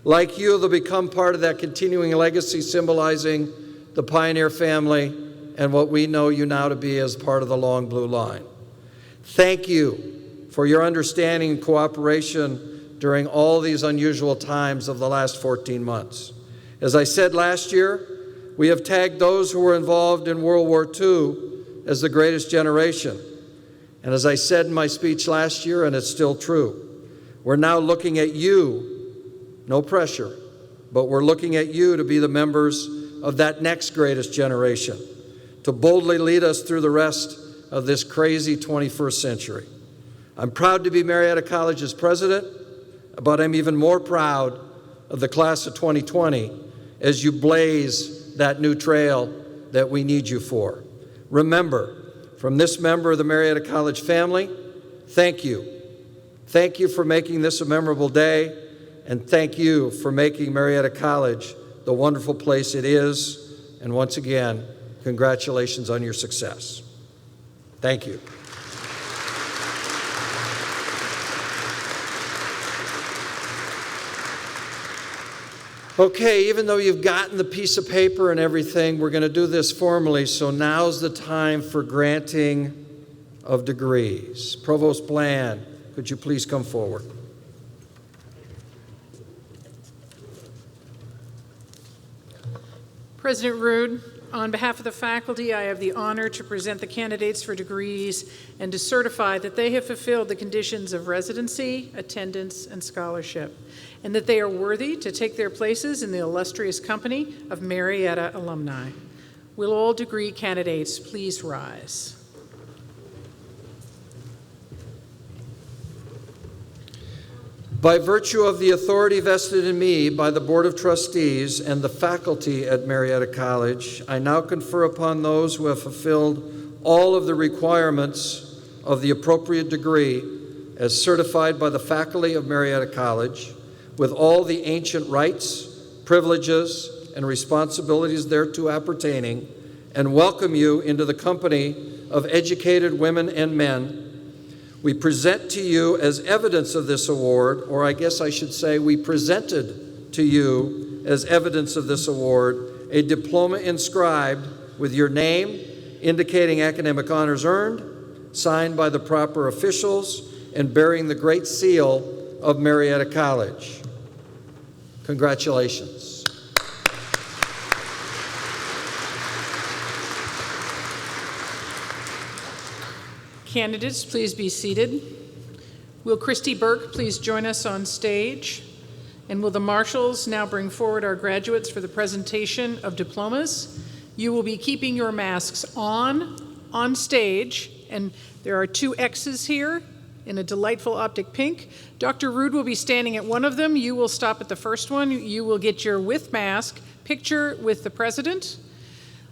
Like you, they'll become part of that continuing legacy symbolizing the Pioneer family and what we know you now to be as part of the Long Blue Line. Thank you for your understanding and cooperation during all these unusual times of the last 14 months. As I said last year, we have tagged those who were involved in World War II as the greatest generation. And as I said in my speech last year, and it's still true, we're now looking at you, no pressure, but we're looking at you to be the members of that next greatest generation, to boldly lead us through the rest of this crazy 21st century. I'm proud to be Marietta College's president, but I'm even more proud of the class of 2020 as you blaze that new trail that we need you for. Remember, from this member of the Marietta College family, thank you. Thank you for making this a memorable day, and thank you for making Marietta College the wonderful place it is. And once again, congratulations on your success. Thank you. Okay, even though you've gotten the piece of paper and everything, we're going to do this formally, so now's the time for granting of degrees. Provost Bland, could you please come forward? President Rude, on behalf of the faculty, I have the honor to present the candidates for degrees and to certify that they have fulfilled the conditions of residency, attendance, and scholarship, and that they are worthy to take their places in the illustrious company of Marietta alumni. Will all degree candidates please rise? By virtue of the authority vested in me by the Board of Trustees and the faculty at Marietta College, I now confer upon those who have fulfilled all of the requirements of the appropriate degree as certified by the faculty of Marietta College, with all the ancient rights, privileges, and responsibilities thereto appertaining, and welcome you into the company of educated women and men. We present to you as evidence of this award, or I guess I should say we presented to you as evidence of this award, a diploma inscribed with your name, indicating academic honors earned, signed by the proper officials, and bearing the great seal of Marietta College. Congratulations. Candidates, please be seated. Will Christy Burke please join us on stage? And will the marshals now bring forward our graduates for the presentation of diplomas? You will be keeping your masks on stage, and there are 2 X's here in a delightful optic pink. Dr. Rude will be standing at one of them. You will stop at the first one. You will get your with mask picture with the president.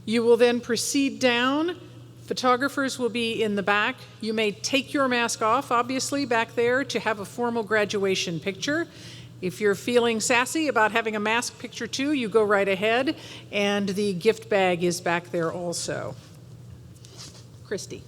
You will then proceed down. Photographers will be in the back. You may take your mask off, obviously, back there to have a formal graduation picture. If you're feeling sassy about having a mask picture too, you go right ahead, and the gift bag is back there also. Christy.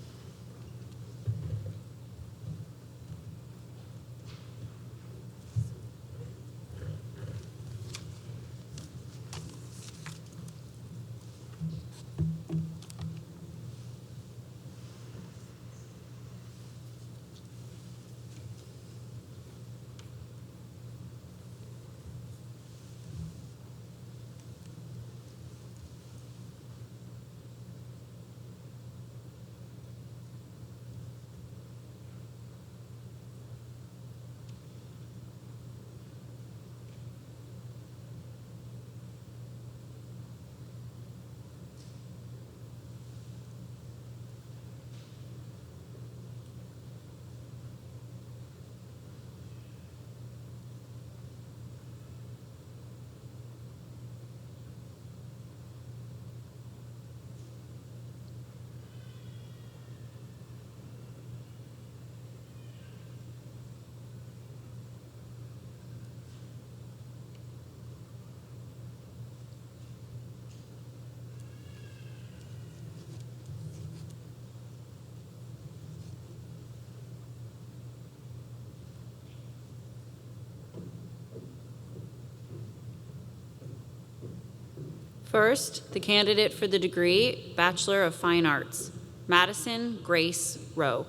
First, the candidate for the degree Bachelor of Fine Arts, Madison Grace Rowe.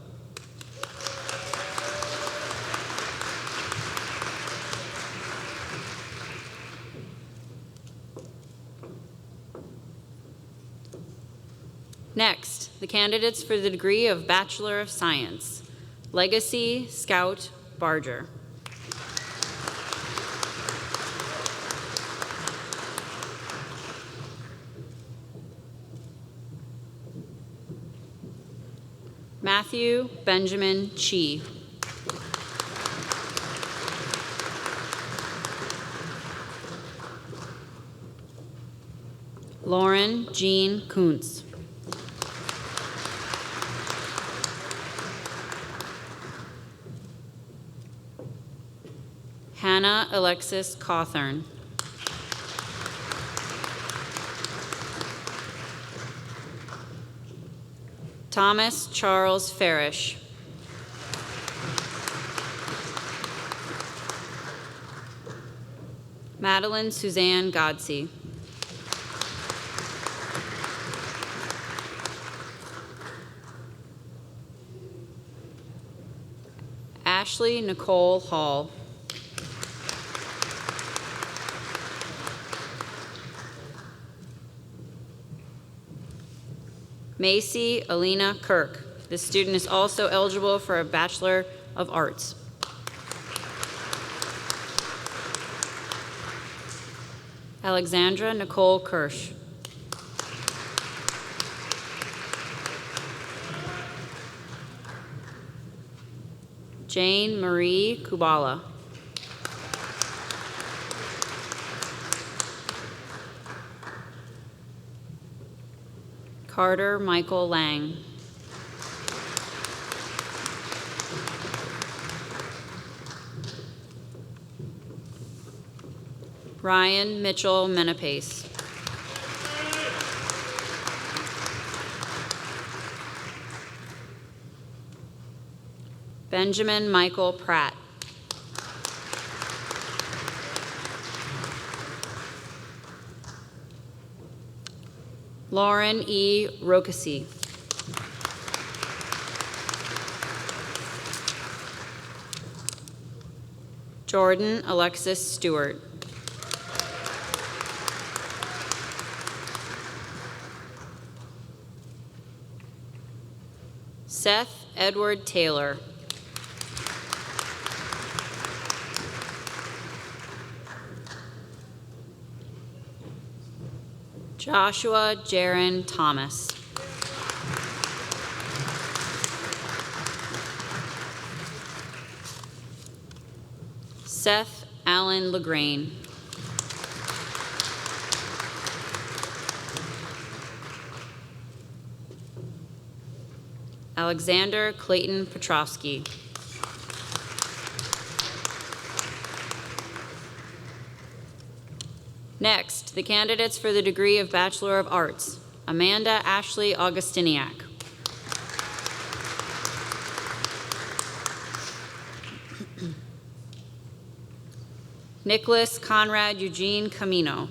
Next, the candidates for the degree of Bachelor of Science, Legacy Scout Barger. Matthew Benjamin Chi. Lauren Jean Kuntz. Hannah Alexis Cawthorn. Thomas Charles Farish. Madeline Suzanne Godsey. Ashley Nicole Hall. Macy Alina Kirk. This student is also eligible for a Bachelor of Arts. Alexandra Nicole Kirsch. Jane Marie Kubala. Carter Michael Lang. Ryan Mitchell Menapace. Benjamin Michael Pratt. Lauren E. Rokasi. Jordan Alexis Stewart. Seth Edward Taylor. Joshua Jaron Thomas. Seth Allen LaGrain. Alexander Clayton Petrovsky. Next, the candidates for the degree of Bachelor of Arts. Amanda Ashley Augustiniak. Nicholas Conrad Eugene Camino.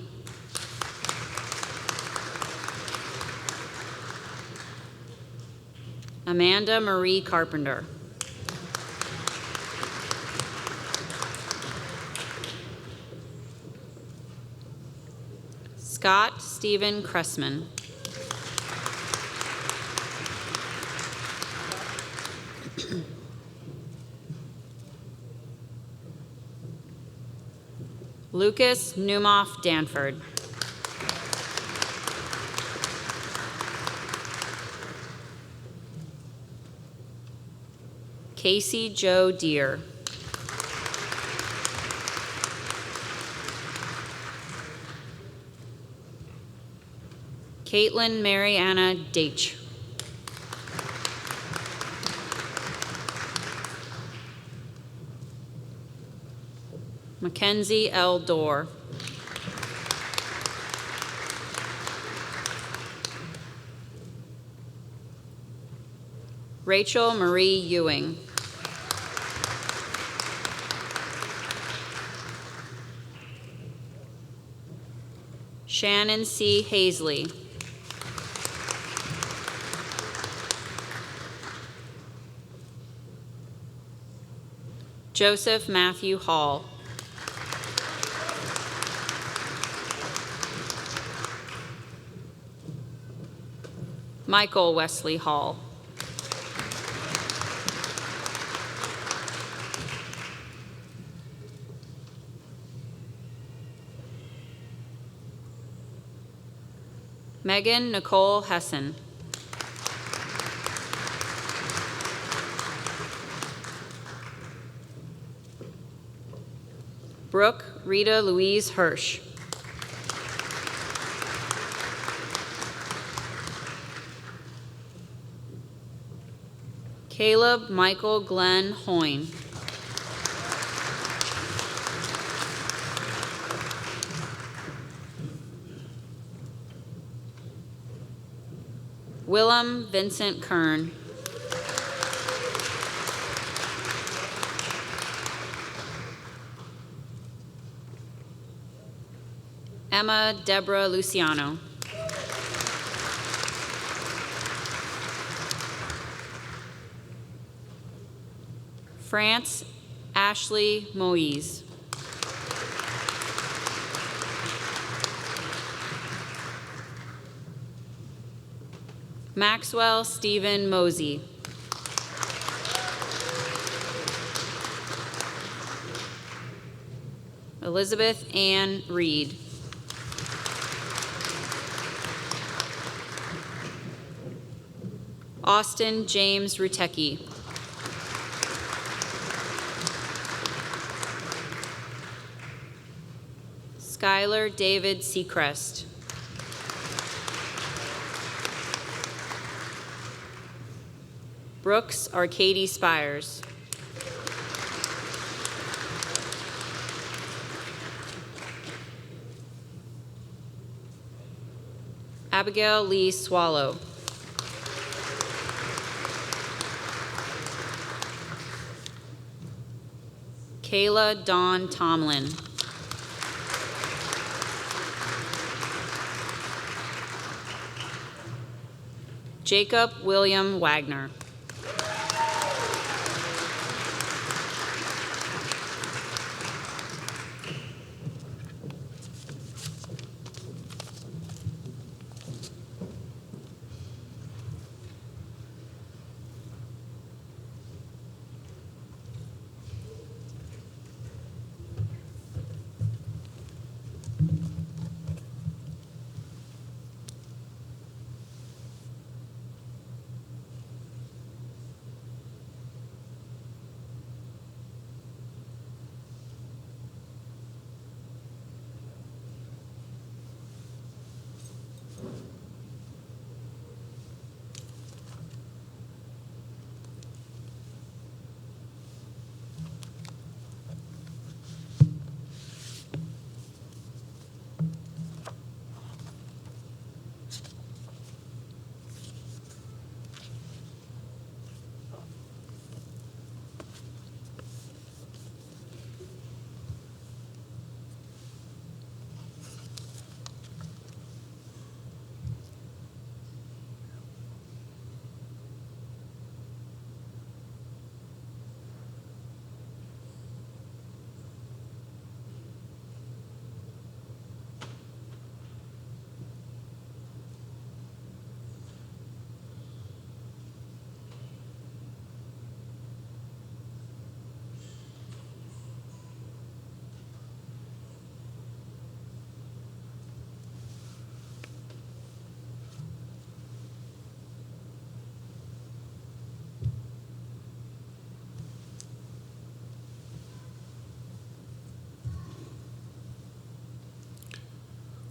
Amanda Marie Carpenter. Scott Stephen Cressman. Lucas Newmoff Danford. Casey Joe Deere. Caitlin Mariana Deitch. Mackenzie L. Dorr. Rachel Marie Ewing. Shannon C. Hazley. Joseph Matthew Hall. Michael Wesley Hall. Megan Nicole Hessen. Brooke Rita Louise Hirsch. Caleb Michael Glenn Hoyne. Willem Vincent Kern. Emma Deborah Luciano. France Ashley Moise. Maxwell Stephen Mosey. Elizabeth Ann Reed. Austin James Rutecki. Skylar David Seacrest. Brooks Arcady Spires. Abigail Lee Swallow. Kayla Dawn Tomlin. Jacob William Wagner.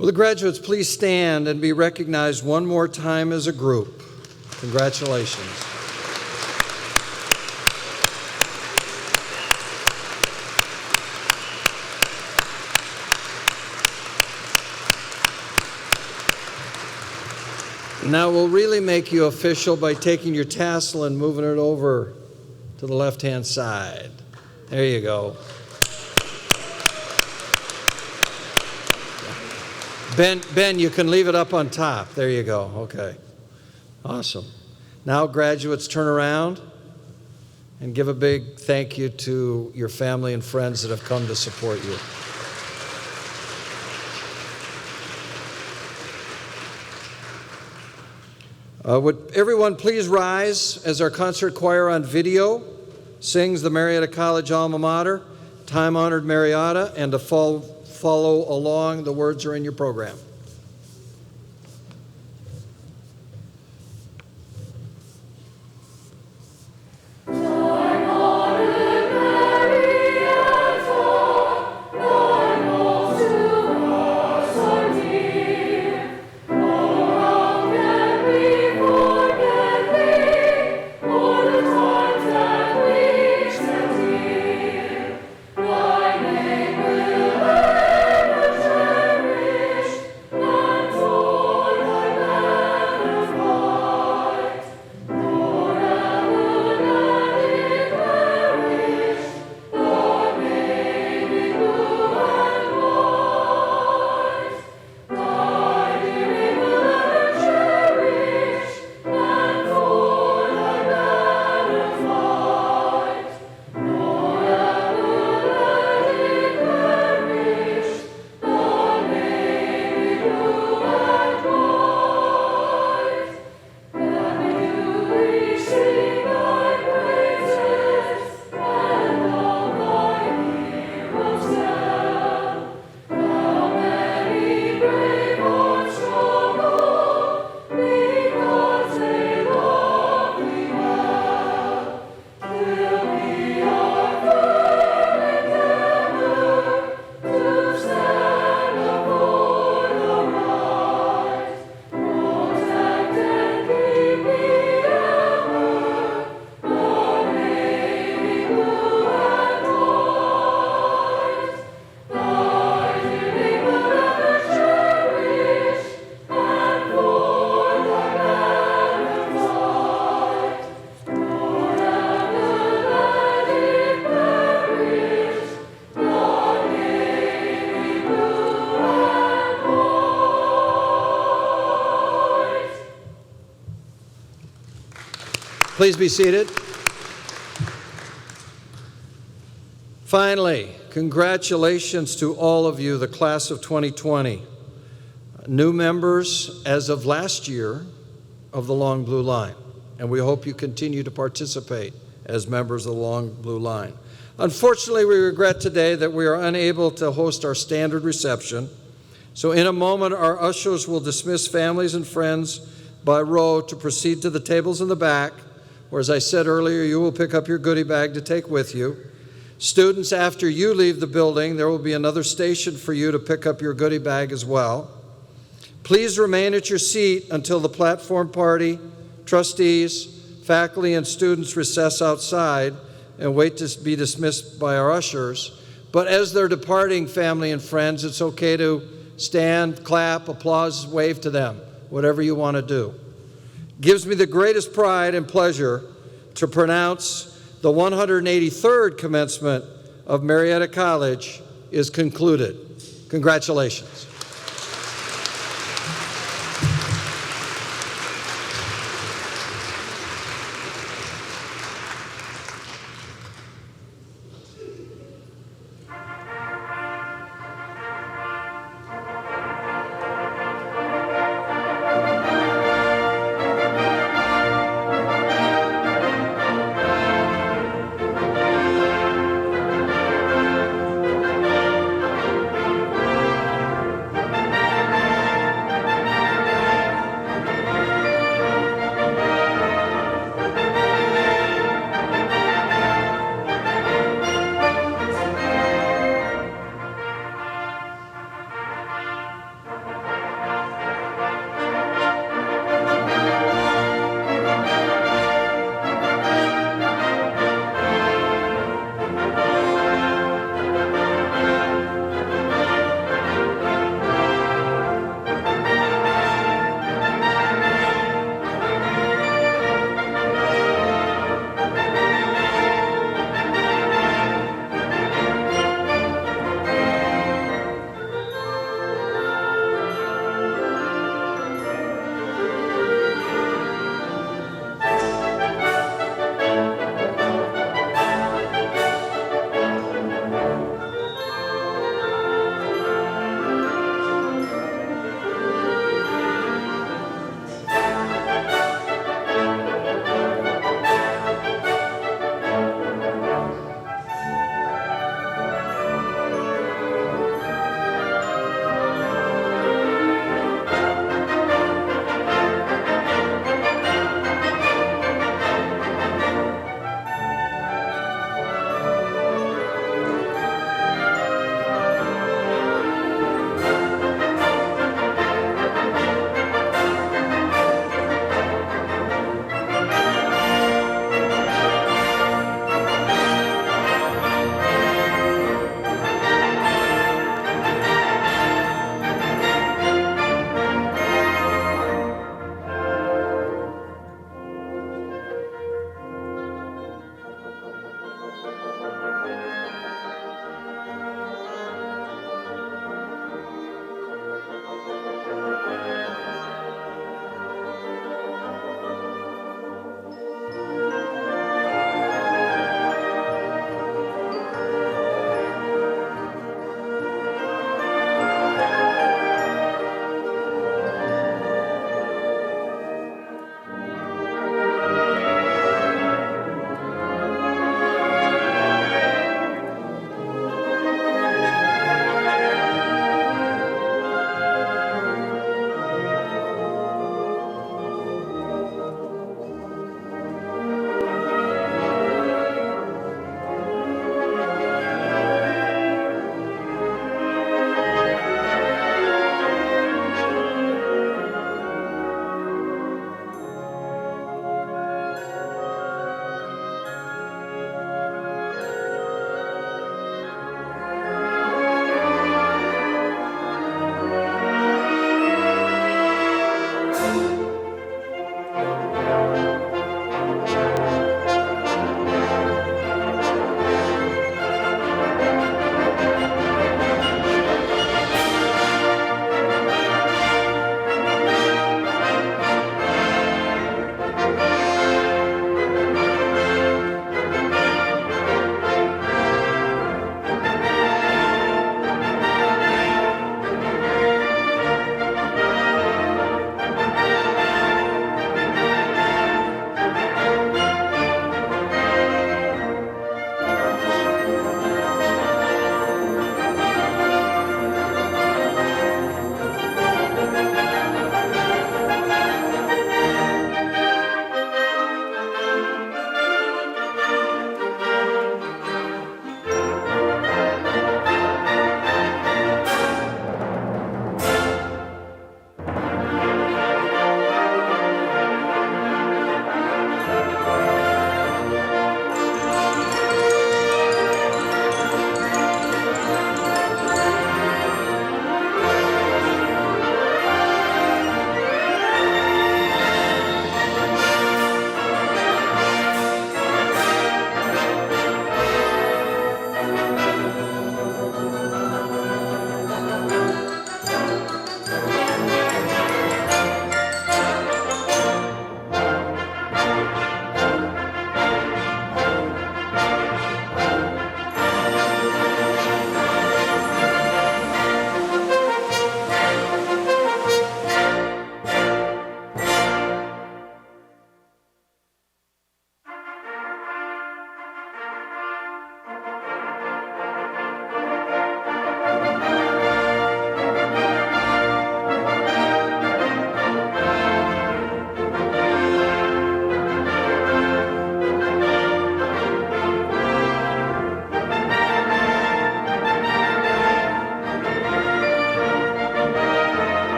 Will the graduates please stand and be recognized one more time as a group? Congratulations. Now we'll really make you official by taking your tassel and moving it over to the left-hand side. There you go. Ben, you can leave it up on top. There you go. Okay. Awesome. Now, graduates, turn around and give a big thank you to your family and friends that have come to support you. Would everyone please rise as our concert choir on video sings the Marietta College alma mater, time-honored Marietta, and to follow along, the words are in your program. Please be seated. Finally, congratulations to all of you, the class of 2020. New members as of last year of the Long Blue Line, and we hope you continue to participate as members of the Long Blue Line. Unfortunately, we regret today that we are unable to host our standard reception, so in a moment our ushers will dismiss families and friends by row to proceed to the tables in the back, where, as I said earlier, you will pick up your goodie bag to take with you. Students, after you leave the building, there will be another station for you to pick up your goodie bag as well. Please remain at your seat until the platform party, trustees, faculty, and students recess outside and wait to be dismissed by our ushers. But as they're departing, family and friends, it's okay to stand, clap, applause, wave to them, whatever you want to do. It gives me the greatest pride and pleasure to pronounce the 183rd commencement of Marietta College is concluded. Congratulations.